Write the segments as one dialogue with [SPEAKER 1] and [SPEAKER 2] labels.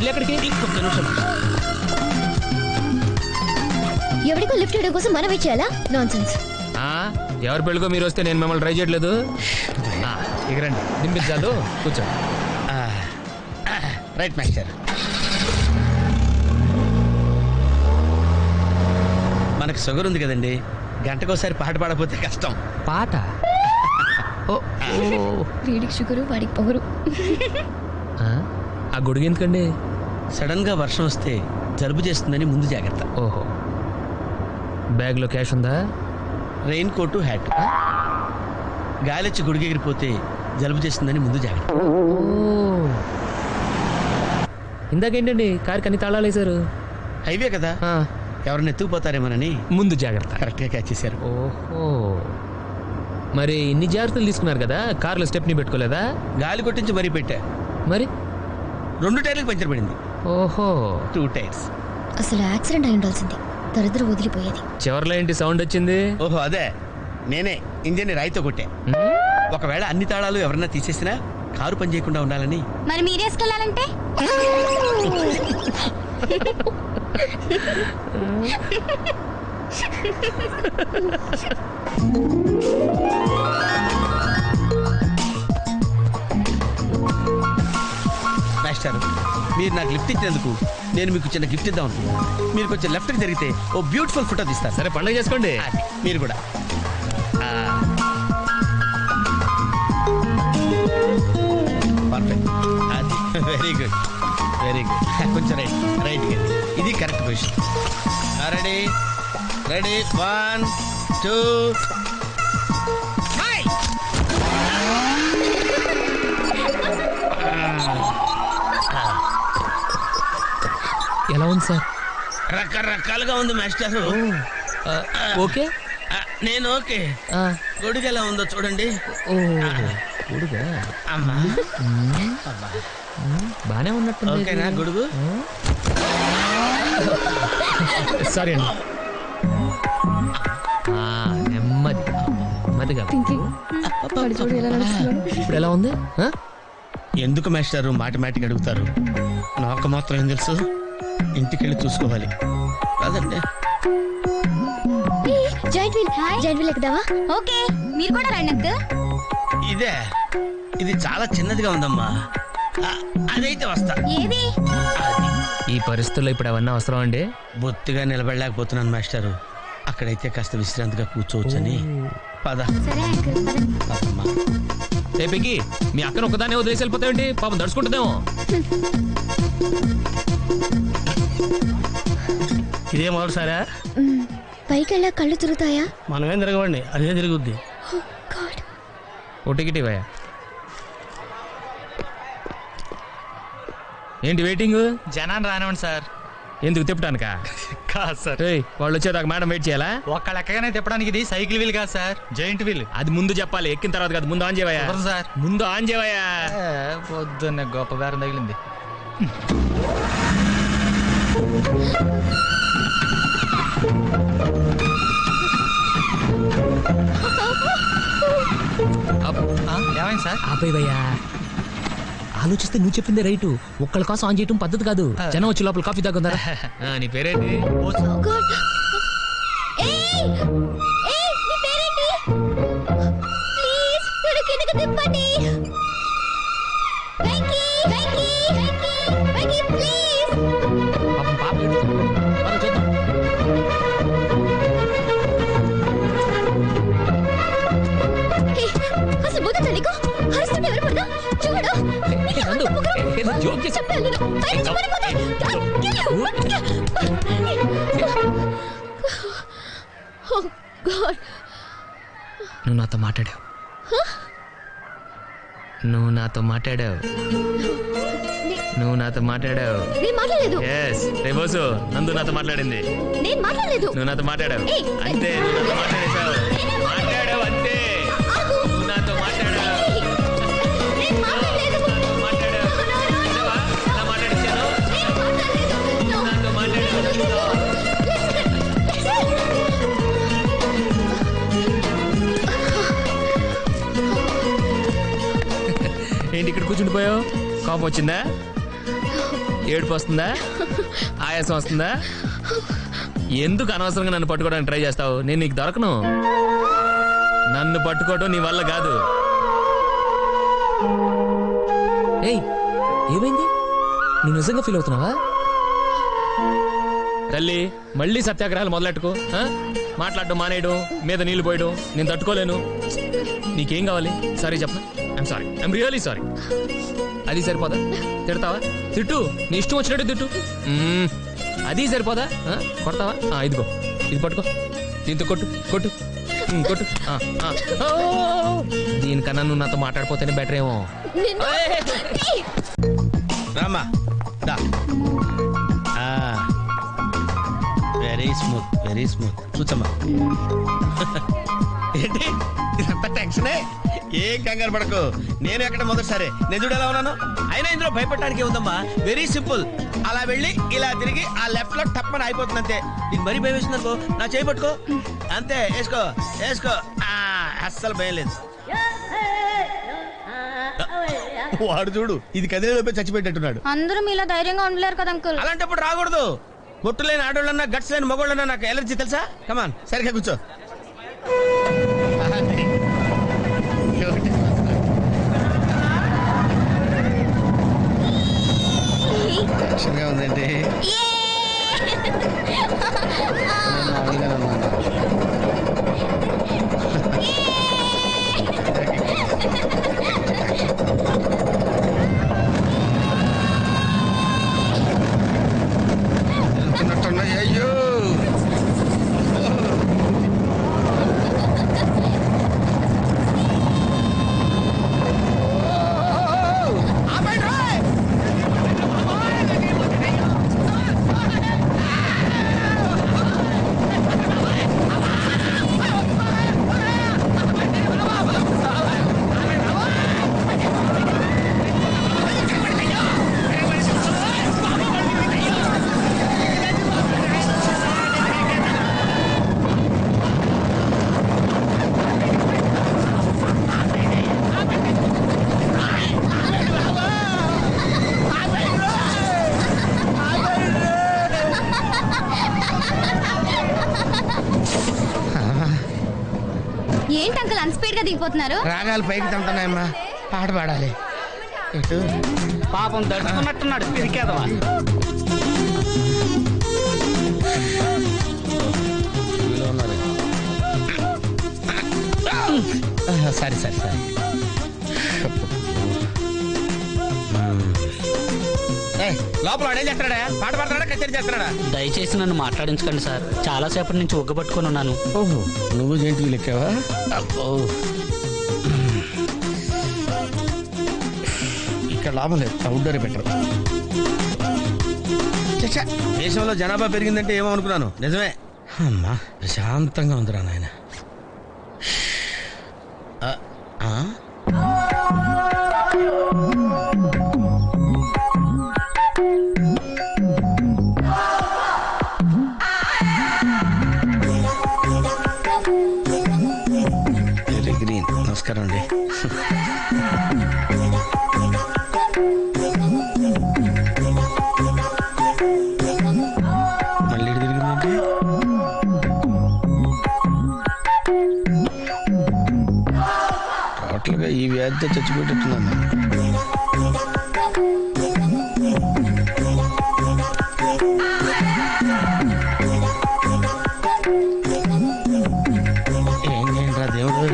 [SPEAKER 1] మళ్ళీ ఎక్కడికి?
[SPEAKER 2] ఇంకొక నిమిషం.
[SPEAKER 3] ఎవరికో లిఫ్ట్ ఇవ్వడం కోసం మనం ఇచ్చేయాలా? నాన్సెన్స్.
[SPEAKER 1] ఎవరి పెళ్ళికో మీరు వస్తే నేను మిమ్మల్ని ట్రై చేయట్లేదు. ఇక రండి, దింపించాలు, కూర్చో.
[SPEAKER 2] Right master. మనకు షుగర్ ఉంది కదండి, గంటకోసారి పాట పాడకపోతే కష్టం.
[SPEAKER 1] పాట?
[SPEAKER 3] వీడికి షుగరు, వాడికి పొగరు.
[SPEAKER 1] ఆ గొడుగు ఎందుకండి?
[SPEAKER 2] సడన్ గా వర్షం వస్తే జలుబు చేస్తుందని ముందు జాగ్రత్త.
[SPEAKER 1] ఓహో, బ్యాగ్ లో క్యాష్ ఉందా?
[SPEAKER 2] Rain coat, hat. గాలిచ్చి గుడికెగిరిపోతే జలుబు చేస్తుందని ముందు జాగ్రత్త.
[SPEAKER 1] ఇందాకేంటండి కారుకి అన్ని తాళాలు వేశారు?
[SPEAKER 2] హైవే కదా, ఎవరిని ఎత్తుకుపోతారేమోనని
[SPEAKER 1] ముందు జాగ్రత్త.
[SPEAKER 2] కరెక్ట్ గా క్యాచ్ చేశారు.
[SPEAKER 1] ఓహో, మరి ఇన్ని జాగ్రత్తలు తీసుకున్నారు కదా, కారులో స్టెప్ని పెట్టుకోలేదా?
[SPEAKER 2] గాలి కొట్టించి మరీ పెట్టా.
[SPEAKER 1] మరి
[SPEAKER 2] 2 టైర్లకు పంచర్ పడింది.
[SPEAKER 1] ఓహో,
[SPEAKER 2] 2 టైర్స్.
[SPEAKER 3] అసలు యాక్సిడెంట్ అయి ఉండాల్సింది, దరిద్రం వదిలిపోయేది.
[SPEAKER 1] చివర్లో ఏంటి సౌండ్ వచ్చింది?
[SPEAKER 2] ఓహో అదే, నేనే ఇంజన్ రాయితో కొట్టా. ఒకవేళ అన్ని తాళాలు ఎవరన్నా తీసేసినా కారు పని చేయకుండా ఉండాలని.
[SPEAKER 3] మరి మీరేసుకెళ్ళాలంటే
[SPEAKER 2] మాస్టర్, మీరు నాకు లిఫ్ట్ ఇచ్చినందుకు నేను మీకు చిన్న గిఫ్ట్ ఇద్దాం అనుకున్నాను. మీరు కొంచెం లెఫ్ట్కి జరిగితే ఓ బ్యూటిఫుల్ ఫోటో తీస్తారు.
[SPEAKER 1] సరే, పండుగ చేసుకోండి.
[SPEAKER 2] మీరు కూడా. పర్ఫెక్ట్, అది వెరీ గుడ్, వెరీ గుడ్. కొంచెం రైట్ ఇది కరెక్ట్ పొజిషన్. Ready ready, 1 2.
[SPEAKER 1] ఎలా ఉంది సార్?
[SPEAKER 2] రకరకాలుగా ఉంది మాస్టర్.
[SPEAKER 1] ఓకే,
[SPEAKER 2] నేను ఓకే. గొడుగు ఎలా ఉందో చూడండి.
[SPEAKER 1] గొడుగా?
[SPEAKER 2] అమ్మా,
[SPEAKER 1] బానే ఉన్నట్టు.
[SPEAKER 2] ఓకేనా గొడుగు?
[SPEAKER 1] సారీ అండి. నెమ్మదిగా. ఇప్పుడు ఎలా ఉంది?
[SPEAKER 2] ఎందుకు మాస్టారు మాటిమాటికి అడుగుతారు? నాకు మాత్రం ఏం తెలుసు, ఇంటికెళ్ళి చూసుకోవాలి. కాదండి,
[SPEAKER 3] జాయింట్ వీల్ ఎక్కుదావా? ఓకే, మీరు కూడా రండి అంకుల్.
[SPEAKER 2] ఇదే, ఇది చాలా చిన్నదిగా ఉందమ్మా. అదైతే వస్తా.
[SPEAKER 3] ఏది?
[SPEAKER 1] ఈ పరిస్థితుల్లో ఇప్పుడు అవన్నీ అవసరం అండి?
[SPEAKER 2] బొత్తిగా నిలబడలేకపోతున్నాను మాస్టారు. అక్కడైతే కాస్త విశ్రాంతిగా కూర్చోవచ్చని. పద.
[SPEAKER 3] సరే అంకుల్,
[SPEAKER 2] పదమ్మా.
[SPEAKER 1] రేపకి మీ అక్కను ఒకదానే వదిలేసి వెళ్ళిపోతావేంటి? పాపం దడుచుకుంటుందేమో.
[SPEAKER 2] ఇదే మొదటిసారా?
[SPEAKER 3] పైకి వెళ్ళా కళ్ళు తిరుగుతాయా?
[SPEAKER 2] మనమేం తిరగవండి, అదే తిరుగుద్ది.
[SPEAKER 1] ఓ టికెట్ ఇవ్వయా. ఏంటి వెయిటింగ్?
[SPEAKER 4] జనాన్ని రానివ్వండి సార్.
[SPEAKER 1] ఎందుకు తిప్పటానికా?
[SPEAKER 4] కాదు సార్,
[SPEAKER 1] వాళ్ళు వచ్చేదాకా మేడం వెయిట్ చేయాలా?
[SPEAKER 4] ఒక్క లెక్కగానే తిప్పడానికి ఇది సైకిల్ వీల్ కాదు సార్, జాయింట్ వీల్.
[SPEAKER 1] అది ముందు చెప్పాలి, ఎక్కిన తర్వాత కాదు. ముందు ఆన్ చేయవయ్యా
[SPEAKER 4] సార్,
[SPEAKER 1] ముందు ఆన్ చేయవయ్యా.
[SPEAKER 4] పొద్దున్నే గొప్ప బేరం తగిలింది. ఏమైంది సార్?
[SPEAKER 1] ఆపేవయ్యా. ఆలోచిస్తే నువ్వు చెప్పిందే రైటు. ఒక్కళ్ళ కోసం ఆన్ చేయటం పద్ధతి కాదు. జనం వచ్చి లోపల కాఫీ తాగుందా? నీ పేరేంటి? పాపం పాప చూద్దాం.
[SPEAKER 3] అసలు బుద్ధి నీకు హరిస్తుంటే ఎవరు పడదా? చూడు,
[SPEAKER 1] జోక్ చేసి నువ్వు నాతో మాట్లాడావు. నువ్వు నాతో మాట్లాడావు. నువ్వు నాతో మాట్లాడావు.
[SPEAKER 3] నేను మాట్లాడలేదు.
[SPEAKER 1] ఎస్ రేబోసు నందు నాతో మాట్లాడింది.
[SPEAKER 3] నేను మాట్లాడలేదు.
[SPEAKER 1] నువ్వు నాతో మాట్లాడావు. అంతే, నువ్వు నాతో మాట్లాడేశావు. మాట్లాడావు అంతే. నువ్వు నాతో మాట్లాడావు. ఏంటి ఇక్కడ కూర్చుండిపోయావు? కోపం వచ్చిందా? ఏడుపు వస్తుందా? ఆయాసం వస్తుందా? ఎందుకు అనవసరంగా నన్ను పట్టుకోవడానికి ట్రై చేస్తావు? నేను నీకు దొరకను. నన్ను పట్టుకోవడం నీ వల్ల కాదు. ఏయ్, ఏమైంది? నువ్వు నిజంగా ఫీల్ అవుతున్నావా? తల్లి, మళ్ళీ సత్యాగ్రహాలు మొదలెట్టుకో. మాట్లాడడం మానేయడం, మీద నీళ్లు పోయడం నేను తట్టుకోలేను. నీకేం కావాలి? సారీ చెప్పనా? I'm sorry, I'm really sorry. అది సరిపోదా? తిడతావా? తిట్టు, నీ ఇష్టం వచ్చినట్టు తిట్టు. అది సరిపోదా? కొడతావా? ఇదిగో, ఇది పట్టుకో, దీంతో కొట్టు కొట్టు కొట్టు. దీనికన్నా నువ్వు నాతో మాట్లాడిపోతేనే బెటర్ ఏమో.
[SPEAKER 2] Rama, very smooth, very smooth. కూర్చోమ్మా. ఏంటి ఇదంతా టెన్షనే? ఏం కంగారు పడకు, నేను ఎక్కడ మొదటిసారి. నేను చూడు ఎలా ఉన్నాను. అయినా ఇందులో భయపడటానికి ఉందమ్మా. Very simple. అలా వెళ్ళి ఇలా తిరిగి ఆ లెఫ్ట్ లో టప్పని అయిపోతుంది అంతే. నీకు మరీ భయం వేసింది అనుకో, నా చేయి పట్టుకో అంతే. వేసుకో వేసుకో. అస్సలు భయం లేదు. వాడు చూడు, ఇది కదేలోపే చచ్చిపెట్టేట్టున్నాడు.
[SPEAKER 3] అందరూ మీలా ధైర్యంగా ఉండలేరు కదా అంకుల్.
[SPEAKER 2] అలాంటప్పుడు రాకూడదు. మొట్టు లేని ఆడోళ్ళన్నా, గట్స్ లేని మగోళ్ళన్నా నాకు ఎలర్జీ తెలుసా. కమాన్, సరిగ్గా కూర్చో. టెన్షన్గా ఉందండి. అయ్యో,
[SPEAKER 3] ఏంటి అంకుల్ అన్స్పీడ్ గా దిగిపోతున్నారు?
[SPEAKER 2] రాగాలు పైకి తంటున్నాయమ్మా, పాట పాడాలి.
[SPEAKER 5] పాపం దడుచుకున్నట్టున్నాడు పిరికేదవా.
[SPEAKER 2] సరే సరే సరే. లోపల వాడేం చేస్తాడా? పాట పాడతాడా, కచేరీ చేస్తాడా?
[SPEAKER 5] దయచేసి నన్ను మాట్లాడించకండి సార్. చాలా సేపటి నుంచి ఒగ్గబట్టుకొని ఉన్నాను.
[SPEAKER 2] ఓహో, నువ్వు జేంటి లెక్కావా? అబ్బో, ఇక్కడ లాభం లేదు, అవుట్డోరే బెటర్. దేశంలో జనాభా పెరిగిందంటే ఏమో అనుకున్నాను, నిజమే. అమ్మా, ప్రశాంతంగా ఉందిరా నాయన. Very green. నమస్కారం అండి. మళ్ళీ తిరిగిందంటే టోటల్గా ఈ వ్యాధితో చచ్చిపోయేటట్టున్నాను. ఏం చేయండిరా దేవుడు.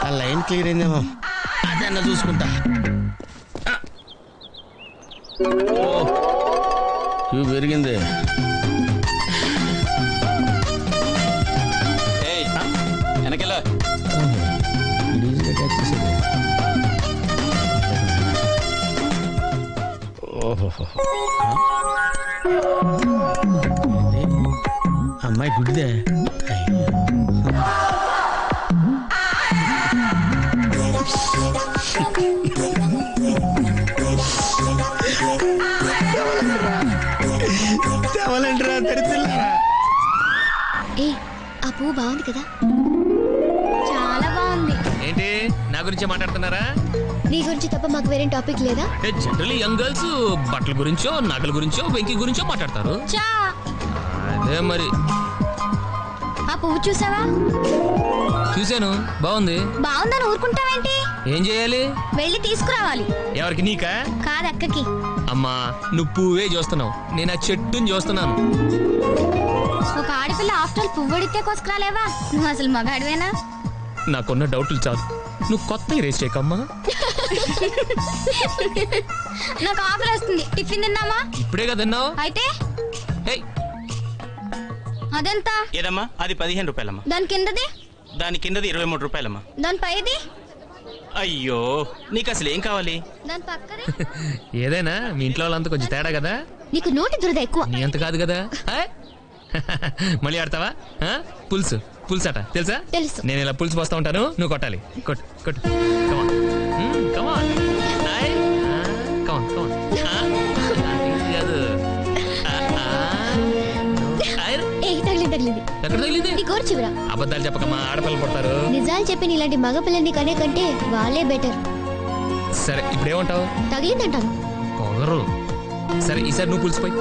[SPEAKER 2] ఆ లైన్ క్లియర్ అయిందేమో, అదన్నా చూసుకుంటా. ఇవి పెరిగింది.
[SPEAKER 5] వెనకెలా
[SPEAKER 2] ఈజీగా క్యాచ్ చేసేది. ఓహో, అమ్మాయి గుడ్డిదే.
[SPEAKER 3] ఏ, ఆ పువ్వు బాగుంది కదా?
[SPEAKER 1] గురించే మాట్లాడుతున్నారా?
[SPEAKER 3] నీ గురించి తప్ప మాకు వేరే టాపిక్ లేదా?
[SPEAKER 1] అంటే జనరల్లీ యంగ్ గర్ల్స్ బట్టల గురించో నగల గురించో వెంకి గురించో మాట్లాడతారు.
[SPEAKER 3] చా
[SPEAKER 1] అదే మరి.
[SPEAKER 3] ఆ పువ్వు చూసావా?
[SPEAKER 1] చూశాను, బాగుంది.
[SPEAKER 3] బాగుందని ఊరుకుంటావేంటి?
[SPEAKER 1] ఏం చేయాలి?
[SPEAKER 3] వెళ్ళి తీసుకురావాలి.
[SPEAKER 1] ఎవరికి? నీకా?
[SPEAKER 3] కాదు, అక్కకి.
[SPEAKER 1] అమ్మా, నువ్వు పువ్వే చూస్తున్నావు, నేను ఆ చెట్టుని చూస్తున్నాను.
[SPEAKER 3] ఒక ఆడపిల్ల ఆఫ్టర్ పువ్వు అడిగితే కోసుకురాలేవా? నువ్వు అసలు మగాడివేనా?
[SPEAKER 1] నాకున్న డౌట్లు చాలు, నువ్వు కొత్త రేస్ చేయకమ్మా.
[SPEAKER 3] నాకు ఆకలి వస్తుంది. టిఫిన్ తిన్నామా?
[SPEAKER 1] ఇప్పుడే కదా తిన్నావు.
[SPEAKER 3] అయితే
[SPEAKER 1] ఏయ్,
[SPEAKER 3] అదెంత?
[SPEAKER 6] ఏదమ్మా? అది 15 రూపాయలమ్మా.
[SPEAKER 3] దాని కిందది?
[SPEAKER 6] దాని కిందది 23 రూపాయలమ్మా.
[SPEAKER 3] దాని పైది?
[SPEAKER 6] అయ్యో, నీకు అసలు ఏం కావాలి?
[SPEAKER 3] దాని పక్కది?
[SPEAKER 1] ఏదైనా మీ ఇంట్లో వాళ్ళంతా కొంచెం తేడా కదా.
[SPEAKER 3] నీకు నోటి దురద ఎక్కువ.
[SPEAKER 1] నీ అంత కాదు కదా. ఆయ్. మళ్ళీ ఆడతావా? పులుసు పులుసు అట తెలుసా?
[SPEAKER 3] తెలుసు.
[SPEAKER 1] నేను ఇలా పులుసు పోస్తా ఉంటాను, నువ్వు కొట్టాలి. కొట్టు కొట్టు. కమాన్ కమాన్. కమాన్ కమాన్.
[SPEAKER 3] ఏ తగిలింది.
[SPEAKER 1] ఎక్కడ తగిలింది?
[SPEAKER 3] నీ కోరు చివరా.
[SPEAKER 1] అబద్ధాలు చెప్పకమ్మా, ఆడపిల్లలు పుడతారు.
[SPEAKER 3] నిజాలు చెప్పి ఇలాంటి మగ పిల్లని కనే కంటే వాళ్ళే బెటర్.
[SPEAKER 1] సరే ఇప్పుడు ఏమంటావు?
[SPEAKER 3] తగిలిందంటాను.
[SPEAKER 1] పొగరు. సరే ఈసారి నువ్వు పులిసిపోయి.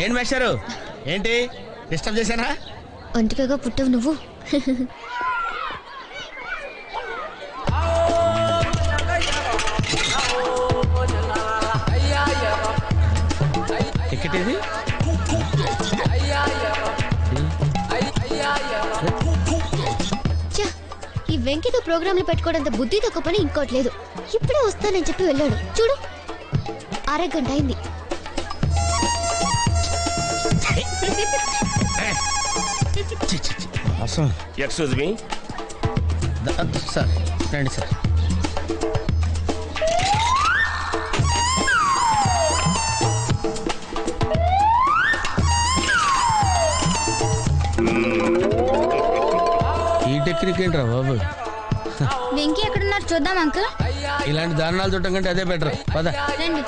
[SPEAKER 2] ఏంటి మేస్టారు? ఏంటి డిస్టర్బ్ చేశానా?
[SPEAKER 3] ఒంటికగా పుట్టవు నువ్వు.
[SPEAKER 2] టికెట్ ఇది?
[SPEAKER 3] ఛ, ఈ వెంకితో ప్రోగ్రాంలు పెట్టుకోవడంత బుద్ధి తక్కువ పని ఇంకోటి లేదు. ఇప్పుడే వస్తానని చెప్పి వెళ్ళాడు. చూడు, అరగంట అయింది.
[SPEAKER 7] ఎక్స్క్యూజ్ మీ
[SPEAKER 2] సార్, రండి సార్. ఈ టెక్నిక్ ఏంట్రా బాబు?
[SPEAKER 3] వెంకీ ఎక్కడున్నారు చూద్దాం అంకుల్.
[SPEAKER 2] ఇలాంటి దారుణాలు చూడటం కంటే అదే బెటర్. పద.
[SPEAKER 3] రండి.